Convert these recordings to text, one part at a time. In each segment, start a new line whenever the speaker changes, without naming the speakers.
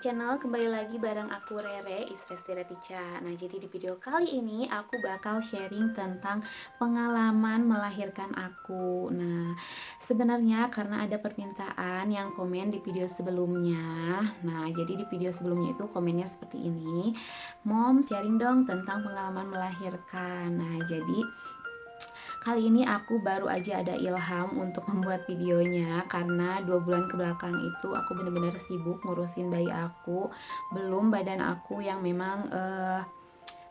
channel, kembali lagi bareng aku Rere, istri Retica. Nah, jadi di video kali ini aku bakal sharing tentang pengalaman melahirkan aku. Nah, sebenarnya karena ada permintaan yang komen di video sebelumnya. Nah, jadi di video sebelumnya itu komennya seperti ini. Mom, sharing dong tentang pengalaman melahirkan. Nah, jadi kali ini aku baru aja ada ilham untuk membuat videonya karena 2 bulan ke belakang itu aku bener-bener sibuk ngurusin bayi aku, belum badan aku yang memang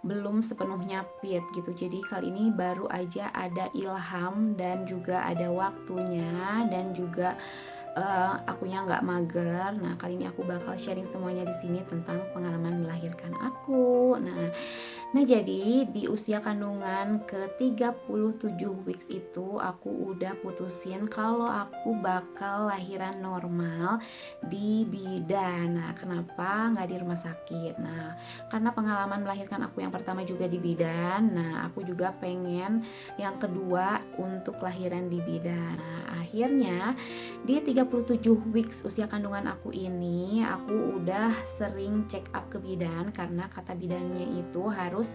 belum sepenuhnya fit gitu. Jadi kali ini baru aja ada ilham dan juga ada waktunya dan juga akunya nggak mager. Nah, kali ini aku bakal sharing semuanya di sini tentang pengalaman melahirkan aku. Nah, jadi di usia kandungan ke 37 weeks itu aku udah putusin kalau aku bakal lahiran normal di bidan. Nah, kenapa nggak di rumah sakit? Nah, karena pengalaman melahirkan aku yang pertama juga di bidan. Nah, aku juga pengen yang kedua untuk lahiran di bidan. Nah, akhirnya di 37 weeks usia kandungan aku ini aku udah sering check up ke bidan karena kata bidannya itu harus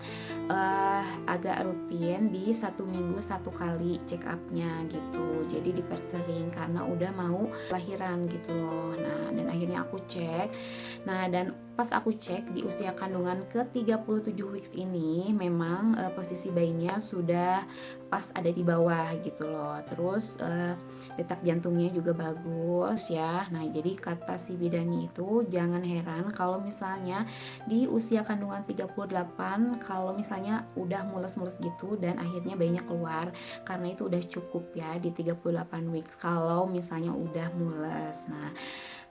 agak rutin di 1 minggu 1 kali check upnya gitu. Jadi dipersering karena udah mau lahiran gitu loh. Nah, dan akhirnya aku cek. Nah, dan pas aku cek di usia kandungan ke 37 weeks ini memang posisi bayinya sudah pas ada di bawah gitu loh. Terus detak jantungnya juga bagus ya. Nah, jadi kata si bidannya itu jangan heran kalau misalnya di usia kandungan 38 kalau misalnya udah mules-mules gitu dan akhirnya bayinya keluar, karena itu udah cukup ya di 38 weeks kalau misalnya udah mules. Nah,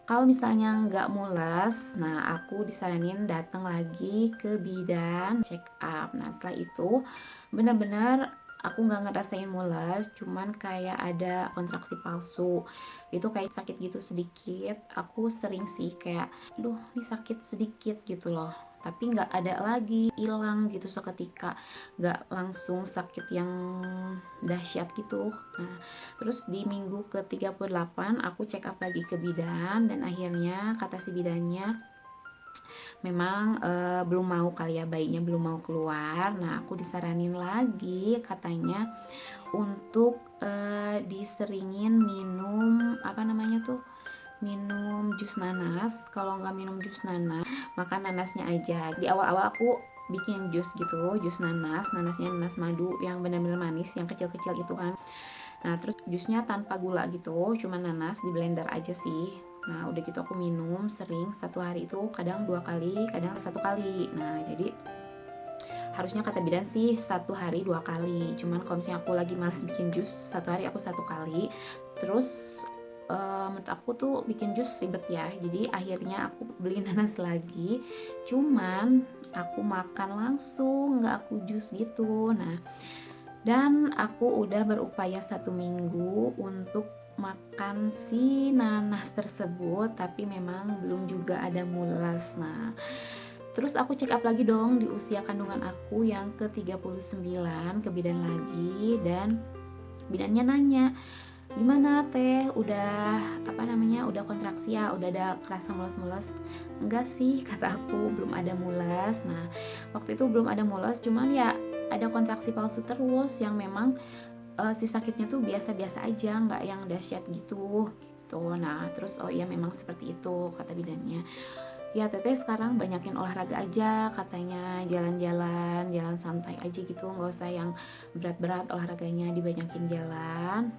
kalau misalnya nggak mules, nah aku disaranin datang lagi ke bidan check up. Nah, setelah itu benar-benar aku nggak ngerasain mules, cuman kayak ada kontraksi palsu. Itu kayak sakit gitu sedikit. Aku sering sih kayak, duh ini sakit sedikit gitu loh. Tapi nggak ada lagi, hilang gitu seketika. Nggak langsung sakit yang dahsyat gitu. Nah, terus di minggu ke 38 aku check up lagi ke bidan dan akhirnya kata si bidannya memang belum mau kali ya, bayinya belum mau keluar. Nah, aku disaranin lagi katanya untuk diseringin minum apa namanya tuh, minum jus nanas. Kalau nggak minum jus nanas, makan nanasnya aja. Di awal-awal aku bikin jus gitu, jus nanas, nanasnya nanas madu yang benar-benar manis, yang kecil-kecil itu kan. Nah, terus jusnya tanpa gula gitu, cuma nanas di blender aja sih. Nah, udah gitu aku minum sering, 1 hari itu kadang 2 kali, kadang 1 kali. Nah, jadi harusnya kata bidan sih 1 hari 2 kali. Cuman kalau misalnya aku lagi males bikin jus, 1 hari aku 1 kali. Terus menurut aku tuh bikin jus ribet ya. Jadi akhirnya aku beli nanas lagi. Cuman aku makan langsung, nggak aku jus gitu. Nah, dan aku udah berupaya 1 minggu untuk makan si nanas tersebut, tapi memang belum juga ada mules. Nah, terus aku check up lagi dong di usia kandungan aku yang ke 39 ke bidan lagi, dan bidannya nanya, gimana teh, udah apa namanya, udah kontraksi ya, udah ada kerasa mules-mules? Enggak sih, kata aku, belum ada mules. Nah, waktu itu belum ada mules, cuman ya ada kontraksi palsu terus yang memang si sakitnya tuh biasa-biasa aja, nggak yang dahsyat gitu. Nah, terus oh iya memang seperti itu kata bidannya. Ya teteh sekarang banyakin olahraga aja katanya, jalan-jalan, jalan santai aja gitu, nggak usah yang berat-berat olahraganya, dibanyakin jalan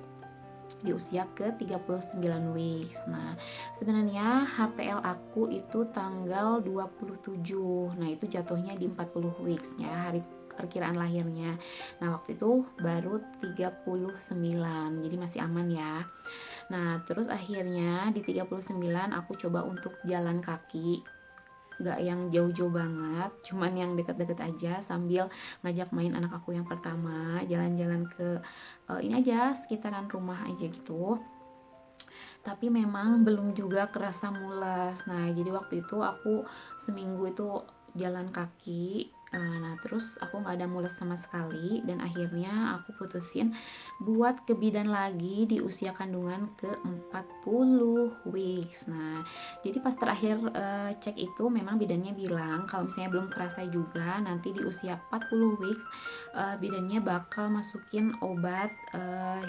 di usia ke 39 weeks. Nah, sebenarnya HPL aku itu tanggal 27. Nah, itu jatuhnya di 40 weeks ya, hari perkiraan lahirnya. Nah, waktu itu baru 39. Jadi masih aman ya. Nah, terus akhirnya di 39 aku coba untuk jalan kaki, gak yang jauh-jauh banget, cuman yang deket-deket aja, sambil ngajak main anak aku yang pertama jalan-jalan ke ini aja sekitaran rumah aja gitu. Tapi memang belum juga kerasa mules. Nah, jadi waktu itu aku seminggu itu jalan kaki Nah terus aku nggak ada mules sama sekali dan akhirnya aku putusin buat ke bidan lagi di usia kandungan ke-40 weeks. Nah, jadi pas terakhir, cek itu memang bidannya bilang kalau misalnya belum kerasa juga nanti di usia 40 weeks, bidannya bakal masukin obat,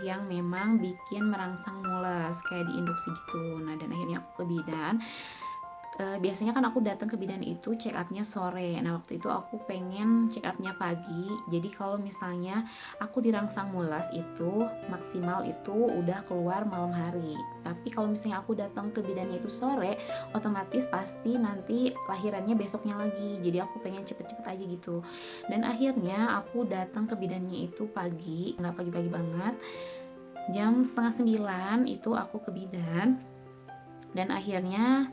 yang memang bikin merangsang mules kayak diinduksi gitu. Nah dan akhirnya aku ke bidan. Biasanya kan aku datang ke bidan itu check up-nya sore. Nah, waktu itu aku pengen check up-nya pagi. Jadi kalau misalnya aku dirangsang mulas itu maksimal itu udah keluar malam hari. Tapi kalau misalnya aku datang ke bidannya itu sore, otomatis pasti nanti lahirannya besoknya lagi. Jadi aku pengen cepet-cepet aja gitu. Dan akhirnya aku datang ke bidannya itu pagi, nggak pagi-pagi banget. Jam setengah 9 itu aku ke bidan dan akhirnya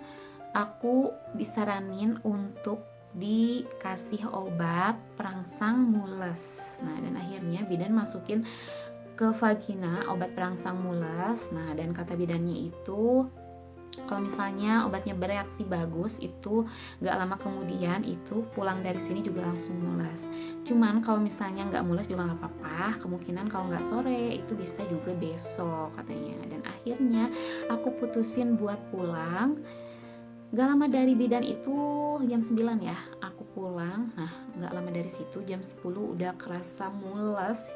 aku disaranin untuk dikasih obat perangsang mules. Nah, dan akhirnya bidan masukin ke vagina obat perangsang mules. Nah, dan kata bidannya itu kalau misalnya obatnya bereaksi bagus itu gak lama kemudian itu pulang dari sini juga langsung mules. Cuman kalau misalnya gak mules juga gak apa-apa, kemungkinan kalau gak sore itu bisa juga besok katanya. Dan akhirnya aku putusin buat pulang. Gak lama dari bidan itu jam 9 ya aku pulang. Nah gak lama dari situ jam 10 udah kerasa mules.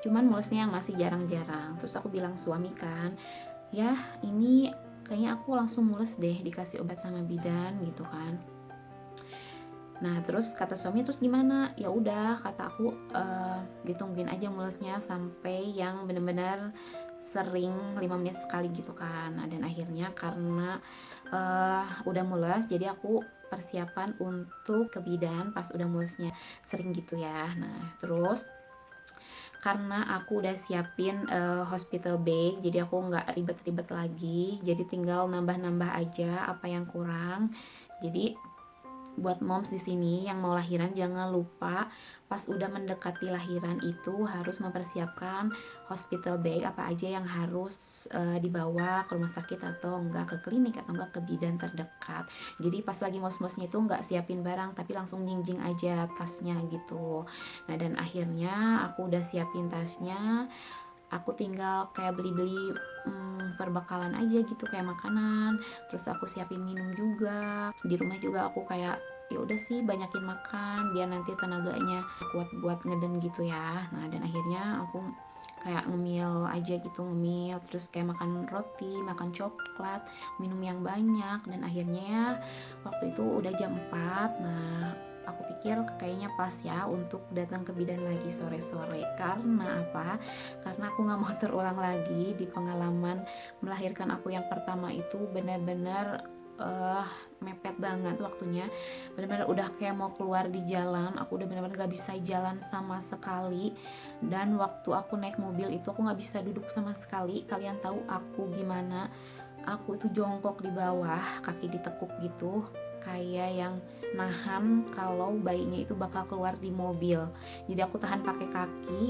Cuman mulesnya yang masih jarang-jarang. Terus aku bilang suami kan, ya ini kayaknya aku langsung mules deh dikasih obat sama bidan gitu kan. Nah terus kata suami terus gimana? Ya udah kata aku, ditungguin aja mulesnya sampai yang benar-benar sering 5 menit sekali gitu kan. Nah dan akhirnya karena udah mules jadi aku persiapan untuk ke bidan pas udah mulesnya sering gitu ya. Nah terus karena aku udah siapin hospital bag jadi aku nggak ribet-ribet lagi, jadi tinggal nambah-nambah aja apa yang kurang. Jadi buat moms di sini yang mau lahiran jangan lupa pas udah mendekati lahiran itu harus mempersiapkan hospital bag apa aja yang harus dibawa ke rumah sakit atau enggak ke klinik atau enggak ke bidan terdekat. Jadi pas lagi mos-mosnya itu enggak siapin barang tapi langsung jingjing aja tasnya gitu. Nah dan akhirnya aku udah siapin tasnya, aku tinggal kayak beli-beli perbekalan aja gitu kayak makanan, terus aku siapin minum juga. Di rumah juga aku kayak ya udah sih banyakin makan biar nanti tenaganya kuat buat ngeden gitu ya. Nah dan akhirnya aku kayak ngemil aja gitu, ngemil terus kayak makan roti, makan coklat, minum yang banyak. Dan akhirnya waktu itu udah jam 4. Nah aku pikir kayaknya pas ya untuk datang ke bidan lagi sore-sore. Karena apa? Karena aku gak mau terulang lagi di pengalaman melahirkan aku yang pertama itu benar-benar mepet banget waktunya, benar-benar udah kayak mau keluar di jalan, aku udah benar-benar gak bisa jalan sama sekali. Dan waktu aku naik mobil itu aku gak bisa duduk sama sekali. Kalian tahu aku gimana? Aku itu jongkok di bawah, kaki ditekuk gitu, kayak yang nahan kalau bayinya itu bakal keluar di mobil. Jadi aku tahan pakai kaki.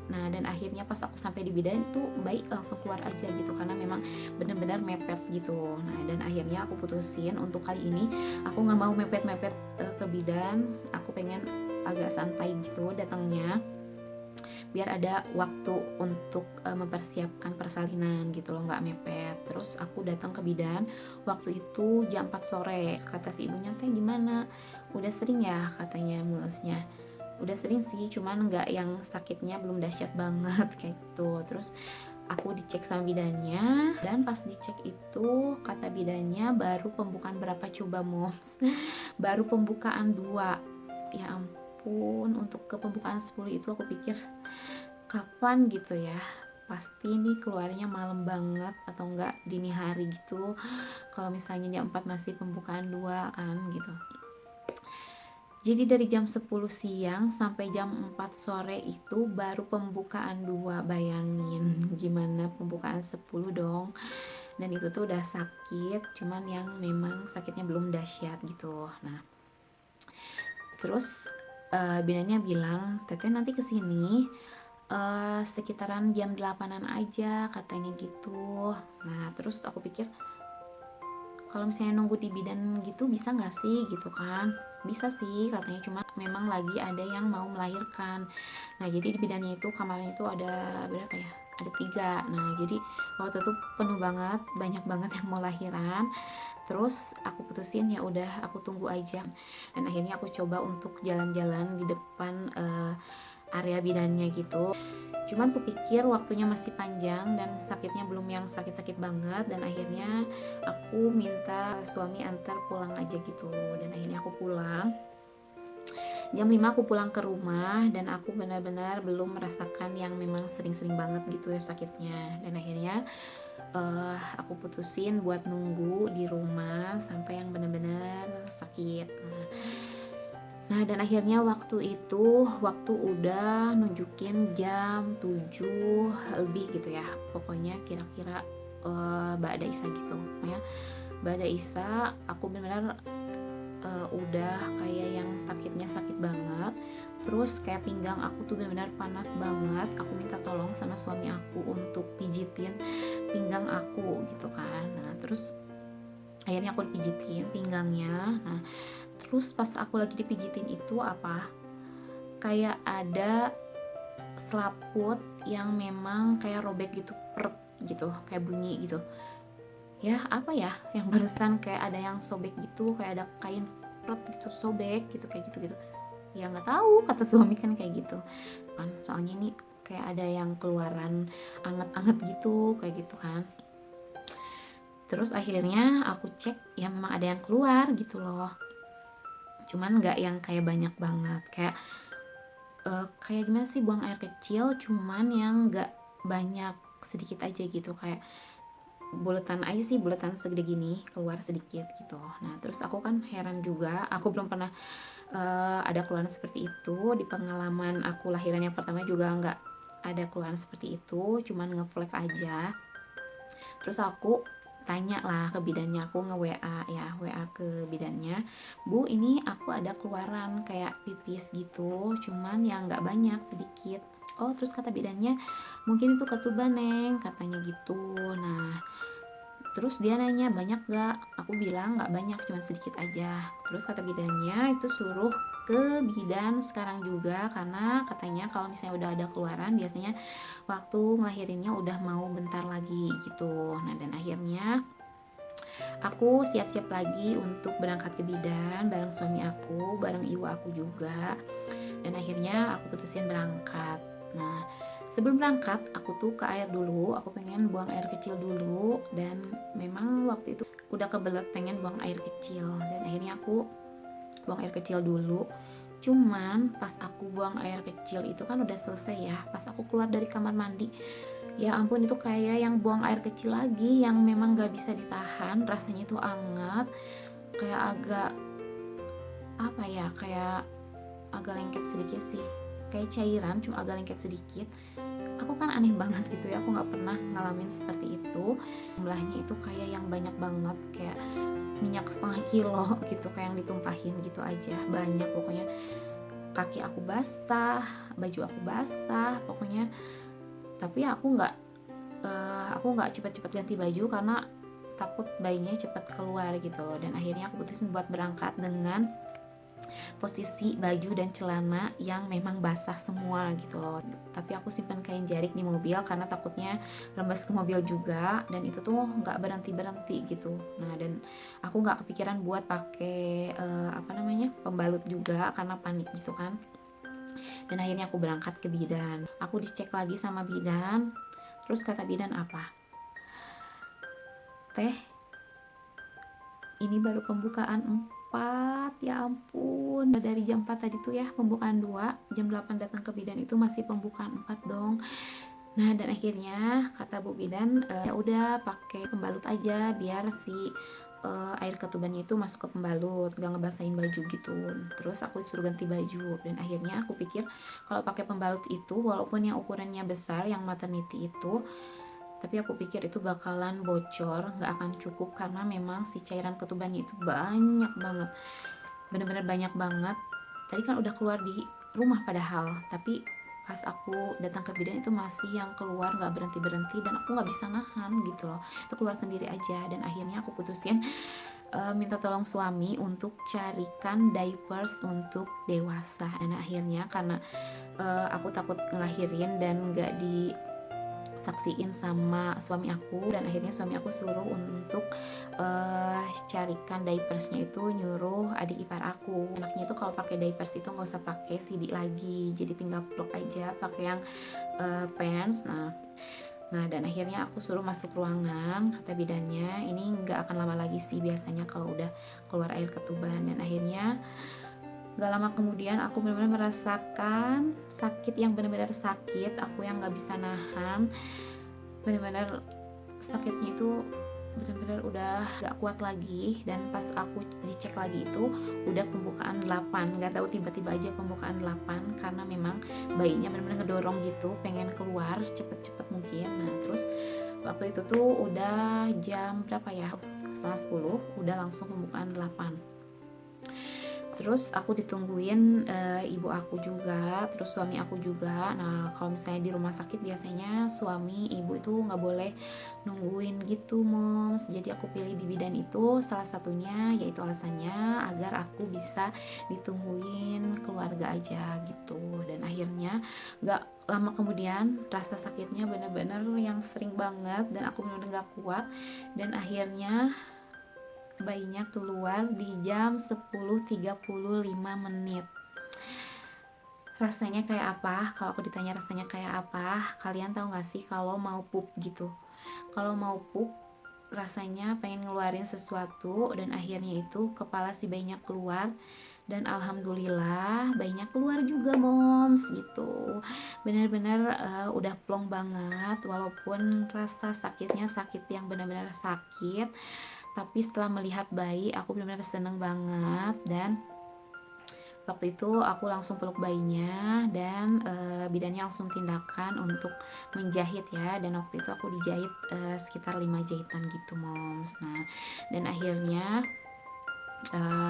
Nah dan akhirnya pas aku sampai di bidan itu bayi langsung keluar aja gitu karena memang benar-benar mepet gitu. Nah dan akhirnya aku putusin untuk kali ini aku nggak mau mepet-mepet ke bidan. Aku pengen agak santai gitu datangnya biar ada waktu untuk mempersiapkan persalinan gitu loh, nggak mepet. Terus aku datang ke bidan waktu itu jam 4 sore. Terus kata si ibunya teh gimana, udah sering ya katanya mulesnya. Udah sering sih, cuman nggak yang sakitnya belum dahsyat banget kayak gitu. Terus aku dicek sama bidannya dan pas dicek itu kata bidannya baru pembukaan berapa coba moms? Baru pembukaan 2. Ya ampun, untuk ke pembukaan 10 itu aku pikir kapan gitu ya, pasti nih keluarnya malam banget atau enggak dini hari gitu. Kalau misalnya jam 4 masih pembukaan 2 kan gitu. Jadi dari jam 10 siang sampai jam 4 sore itu baru pembukaan 2. Bayangin gimana pembukaan 10 dong. Dan itu tuh udah sakit, cuman yang memang sakitnya belum dahsyat gitu. Nah terus bidannya bilang teteh nanti kesini sekitaran jam 8-an aja katanya gitu. Nah terus aku pikir kalau misalnya nunggu di bidan gitu bisa nggak sih gitu kan. Bisa sih katanya, cuma memang lagi ada yang mau melahirkan. Nah jadi di bidannya itu kamarnya itu ada berapa ya, ada 3. Nah jadi waktu itu penuh banget, banyak banget yang mau lahiran. Terus aku putusin ya udah aku tunggu aja, dan akhirnya aku coba untuk jalan-jalan di depan area bidannya gitu. Cuman kupikir waktunya masih panjang dan sakitnya belum yang sakit-sakit banget, dan akhirnya aku minta suami antar pulang aja gitu. Dan akhirnya aku pulang. Jam 5 aku pulang ke rumah dan aku benar-benar belum merasakan yang memang sering-sering banget gitu ya sakitnya. Dan akhirnya aku putusin buat nunggu di rumah sampai yang benar-benar sakit. Nah, dan akhirnya waktu udah nunjukin jam 7 lebih gitu ya. Pokoknya kira-kira ba'da isya gitu. Pokoknya ba'da isya aku benar-benar udah kayak yang sakitnya sakit banget. Terus kayak pinggang aku tuh benar-benar panas banget. Aku minta tolong sama suami aku untuk pijitin pinggang aku gitu kan. Nah, terus akhirnya aku pijitin pinggangnya. Nah, terus pas aku lagi dipijitin itu apa? Kayak ada selaput yang memang kayak robek gitu, pret gitu, kayak bunyi gitu. Ya, apa ya? Yang barusan kayak ada yang sobek gitu, kayak ada kain pret gitu sobek gitu, kayak gitu-gitu. Ya nggak tahu, kata suami kan kayak gitu. Kan soalnya ini kayak ada yang keluaran anget-anget gitu, kayak gitu kan. Terus akhirnya aku cek, ya memang ada yang keluar gitu loh. Cuman nggak yang kayak banyak banget, kayak gimana sih, buang air kecil, cuman yang nggak banyak, sedikit aja gitu, kayak buletan aja sih, buletan segede gini keluar sedikit gitu. Nah terus aku kan heran juga, aku belum pernah ada keluhan seperti itu di pengalaman aku lahiran yang pertama, juga nggak ada keluhan seperti itu, cuman ngeflek aja. Terus aku tanya lah ke bidannya, aku nge-WA ya, WA ke bidannya, "Bu, ini aku ada keluaran kayak pipis gitu, cuman yang nggak banyak, sedikit." Oh, terus kata bidannya, "Mungkin itu ketuban, Neng," katanya gitu. Nah, terus dia nanya, "Banyak gak?" Aku bilang nggak banyak, cuma sedikit aja. Terus kata bidannya itu suruh ke bidan sekarang juga, karena katanya kalau misalnya udah ada keluaran biasanya waktu ngelahirinnya udah mau bentar lagi gitu. Nah, dan akhirnya aku siap-siap lagi untuk berangkat ke bidan bareng suami aku, bareng ibu aku juga. Dan akhirnya aku putusin berangkat. Nah, sebelum berangkat aku tuh ke air dulu, aku pengen buang air kecil dulu, dan memang waktu itu udah kebelet pengen buang air kecil, dan akhirnya aku buang air kecil dulu. Cuman pas aku buang air kecil itu kan udah selesai ya, pas aku keluar dari kamar mandi, ya ampun, itu kayak yang buang air kecil lagi, yang memang gak bisa ditahan, rasanya itu anget, kayak agak apa ya, kayak agak lengket sedikit sih, kayak cairan cuma agak lengket sedikit. Aku kan aneh banget gitu ya, aku nggak pernah ngalamin seperti itu. Jumlahnya itu kayak yang banyak banget, kayak minyak setengah kilo gitu, kayak yang ditumpahin gitu aja, banyak pokoknya. Kaki aku basah, baju aku basah pokoknya. Tapi aku nggak cepet-cepet ganti baju karena takut bayinya cepet keluar gitu loh. Dan akhirnya aku putusin buat berangkat dengan posisi baju dan celana yang memang basah semua gitu loh. Tapi aku simpan kain jarik di mobil karena takutnya rembes ke mobil juga, dan itu tuh nggak berhenti gitu. Nah, dan aku nggak kepikiran buat pakai pembalut juga karena panik gitu kan. Dan akhirnya aku berangkat ke bidan, aku dicek lagi sama bidan. Terus kata bidan apa, "Teh, ini baru pembukaan 4, ya ampun, dari jam 4 tadi tuh ya pembukaan 2, jam 8 datang ke bidan itu masih pembukaan 4 dong." Nah, dan akhirnya kata Bu Bidan, ya udah pakai pembalut aja biar si air ketubannya itu masuk ke pembalut, gak ngebasahin baju gitu. Terus aku disuruh ganti baju, dan akhirnya aku pikir kalau pakai pembalut itu walaupun yang ukurannya besar, yang maternity itu, tapi aku pikir itu bakalan bocor, nggak akan cukup, karena memang si cairan ketubannya itu banyak banget, bener-bener banyak banget. Tadi kan udah keluar di rumah padahal, tapi pas aku datang ke bidan itu masih yang keluar nggak berhenti-berhenti, dan aku nggak bisa nahan gitu loh, itu keluar sendiri aja. Dan akhirnya aku putusin minta tolong suami untuk carikan diapers untuk dewasa. Dan akhirnya karena aku takut ngelahirin dan nggak disaksiin sama suami aku, dan akhirnya suami aku suruh untuk carikan diapersnya, itu nyuruh adik ipar aku. Enaknya itu kalau pakai diapers itu nggak usah pakai CD lagi, jadi tinggal plug aja pakai yang pants. Nah, dan akhirnya aku suruh masuk ruangan, kata bidannya ini nggak akan lama lagi sih biasanya kalau udah keluar air ketuban. Dan akhirnya gak lama kemudian aku benar-benar merasakan sakit yang benar-benar sakit, aku yang nggak bisa nahan, benar-benar sakitnya itu benar-benar udah gak kuat lagi. Dan pas aku dicek lagi itu udah pembukaan 8, gak tahu tiba-tiba aja pembukaan 8, karena memang bayinya benar-benar ngedorong gitu, pengen keluar cepet-cepet mungkin. Nah terus waktu itu tuh udah jam berapa ya, setengah 10, udah langsung pembukaan 8. Terus aku ditungguin ibu aku juga, terus suami aku juga. Nah kalau misalnya di rumah sakit biasanya suami ibu itu nggak boleh nungguin gitu moms. Jadi aku pilih di bidan itu salah satunya yaitu alasannya agar aku bisa ditungguin keluarga aja gitu. Dan akhirnya nggak lama kemudian rasa sakitnya bener-bener yang sering banget, dan aku bener-bener nggak kuat. Dan akhirnya bayinya keluar di jam 10.35. Rasanya kayak apa? Kalau aku ditanya rasanya kayak apa, kalian tahu gak sih kalau mau pup gitu? Kalau mau pup rasanya pengen ngeluarin sesuatu, dan akhirnya itu kepala si bayinya keluar. Dan alhamdulillah bayinya keluar juga moms gitu. Benar-benar udah plong banget, walaupun rasa sakitnya sakit yang benar-benar sakit, tapi setelah melihat bayi aku benar-benar seneng banget. Dan waktu itu aku langsung peluk bayinya, dan bidannya langsung tindakan untuk menjahit ya. Dan waktu itu aku dijahit sekitar 5 jahitan gitu moms. Nah dan akhirnya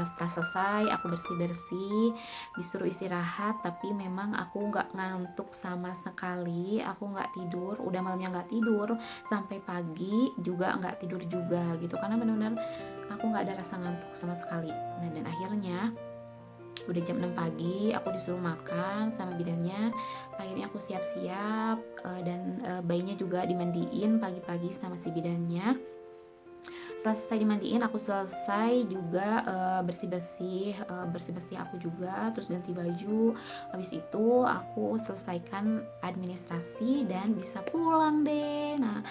setelah selesai aku bersih-bersih, disuruh istirahat, tapi memang aku nggak ngantuk sama sekali. Aku nggak tidur, udah malamnya nggak tidur, sampai pagi juga nggak tidur juga gitu, karena benar-benar aku nggak ada rasa ngantuk sama sekali. Nah dan akhirnya udah jam 6 pagi aku disuruh makan sama bidannya. Akhirnya aku siap-siap dan bayinya juga dimandiin pagi-pagi sama si bidannya. Setelah selesai dimandiin, aku selesai juga bersih-bersih aku juga, terus ganti baju. Habis itu aku selesaikan administrasi dan bisa pulang deh. Nah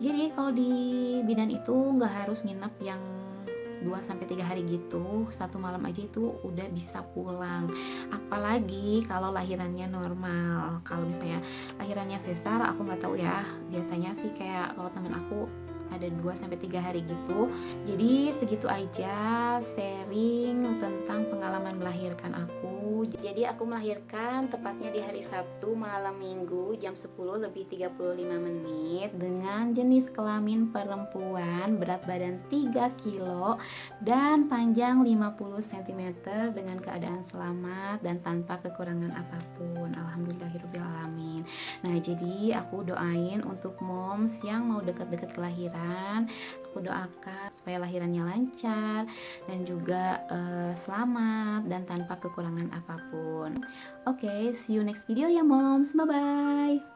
jadi kalau di bidan itu nggak harus nginep yang 2-3 hari gitu, satu malam aja itu udah bisa pulang. Apalagi kalau lahirannya normal. Kalau misalnya lahirannya sesar, aku nggak tahu ya, biasanya sih kayak kalau temen aku ada 2-3 hari gitu. Jadi segitu aja sharing tentang pengalaman melahirkan aku. Jadi aku melahirkan tepatnya di hari Sabtu malam Minggu jam 10:35 dengan jenis kelamin perempuan, berat badan 3 kilo dan panjang 50 cm, dengan keadaan selamat dan tanpa kekurangan apapun. Alhamdulillahirobbilalamin. Nah jadi aku doain untuk moms yang mau deket-deket kelahiran, aku doakan supaya lahirannya lancar dan juga selamat dan tanpa kekurangan apapun. Oke, see you next video ya moms, bye bye.